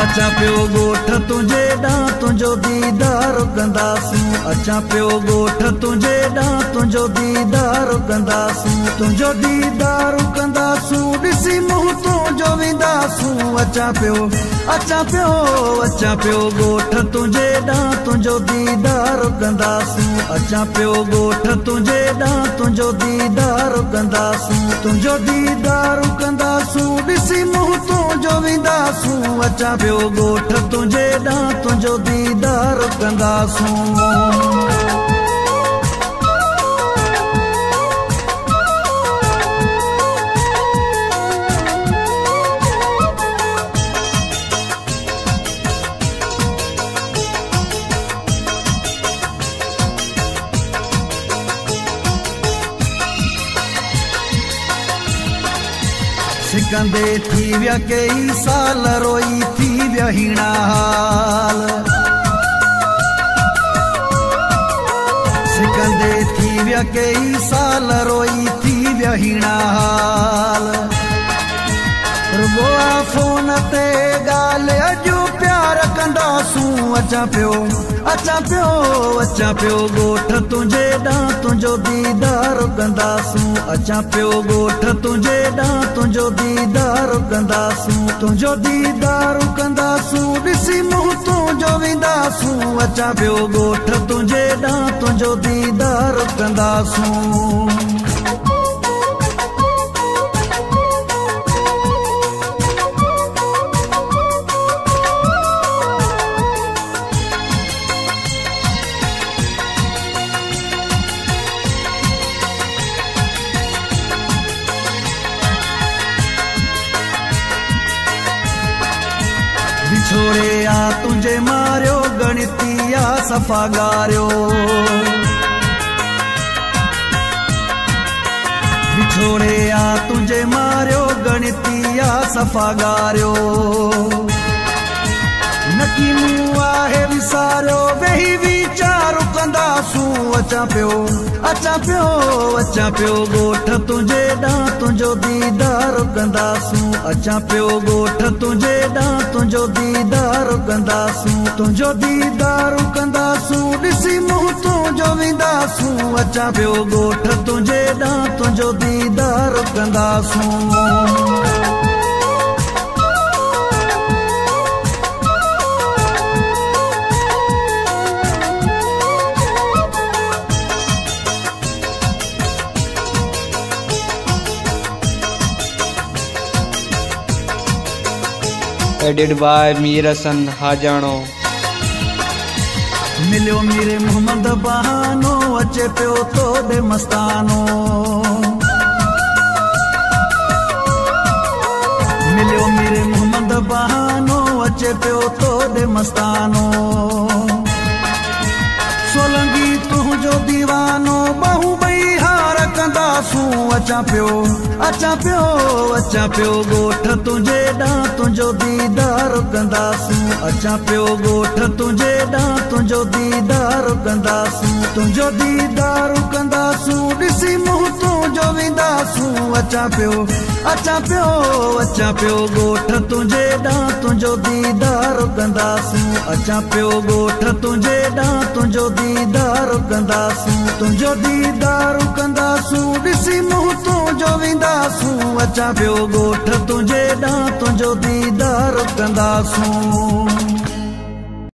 अचा पियो गोठ तुझे ॾांहुं तुंहिंजो दीदार कंदासूं। अचा पियो गोठ तुझे ॾांहुं तुंहिंजो दीदार कंदासूं। तुंहिंजो दीदार कंदासूं ॾिसी मुंहुं तुंहिंजो वेंदासूं। अचा पियो अचा पियो अचा पियो गोठ तुझे ॾांहुं तुंहिंजो दीदार कंदासूं। अचा पियो गोठ तुझे ॾांहुं तुंहिंजो दीदार कंदासूं। तुंहिंजो दीदार कंदासूं ॾिसी मुंहुं तुंहिंजो वेंदासूं। अचा पियो गोठ तुझे ॾांहुं तुंहिंजो दीदार कंदासूं। सिकंदे थी विया कई साल रोई थी विया हीणा हाल। सिकंदे थी विया कई साल रोई थी विया हीणा हाल। रुगो फोन ते ॻाल्हि अॼु प्यार कंदासूं। अचा पियो अचा पियो अचा पियो गोठ तुझे ॾांहुं तुंहिंजो दीदार कंदासूं। अचा पियो गोठ तुझे ॾांहुं तुंहिंजो दीदार कंदासूं। तुंहिंजो दीदार कंदासूं ॾिसी मुंहुं तुंहिंजो वेंदासूं। अचा पियो गोठ तुझे ॾांहुं तुंहिंजो दीदार कंदासूं। छोड़े आ तुझे मारियो गणितिया सफ़ा गारियो। बिछोड़े आ तुझे मारियो गणितिया सफ़ा गारियो। नकी मूं आहे विसारियो वेही वीचार कंदासूं। अचा पियो अचा पियो अचा पियो गोठ तुझे ॾांहुं तुंहिंजो दीदार कंदासूं। अचा पियो गोठ तुझे ॾांहुं तुंहिंजो दीदार कंदासूं। तुंहिंजो दीदार कंदासूं ॾिसी मुंहुं तुंहिंजो वेंदासूं। अचा पियो गोठ तुझे ॾांहुं तुंहिंजो दीदार कंदासूं। Edit by Mir Hasan Hajano. मिलियो मीरे मोहम्मद बहानो अचे पियो तो दे मस्तानो। मिलियो मीरे मोहम्मद बहानो अचे पियो तो दे मस्तानो। सोलंगी तुंहिंजो दीवानो बहू ॿई हार कंदासूं। अचा पियो अचा पियो अचा पियो गोठ तुझे ॾांहुं तुंहिंजो दीदार कंदासूं। अचा पियो गोठ तुझे ॾांहुं तुंहिंजो दीदार कंदासूं। तुंहिंजो दीदार कंदासूं ॾिसी मुंहुं तुंहिंजो वेंदासूं। अचा पियो अचा पियो अचा पियो गोठ तुझे ॾांहुं तुंहिंजो दीदार कंदासूं। अचा पियो गोठ तुझे ॾांहुं तुंहिंजो दीदार कंदासूं। तुंहिंजो दीदार कंदासूं ॾिसी मुंहुं तुंहिंजो वेंदासूं। अचा पियो गोठ तुझे ॾांहुं तुंहिंजो दीदार कंदासूं।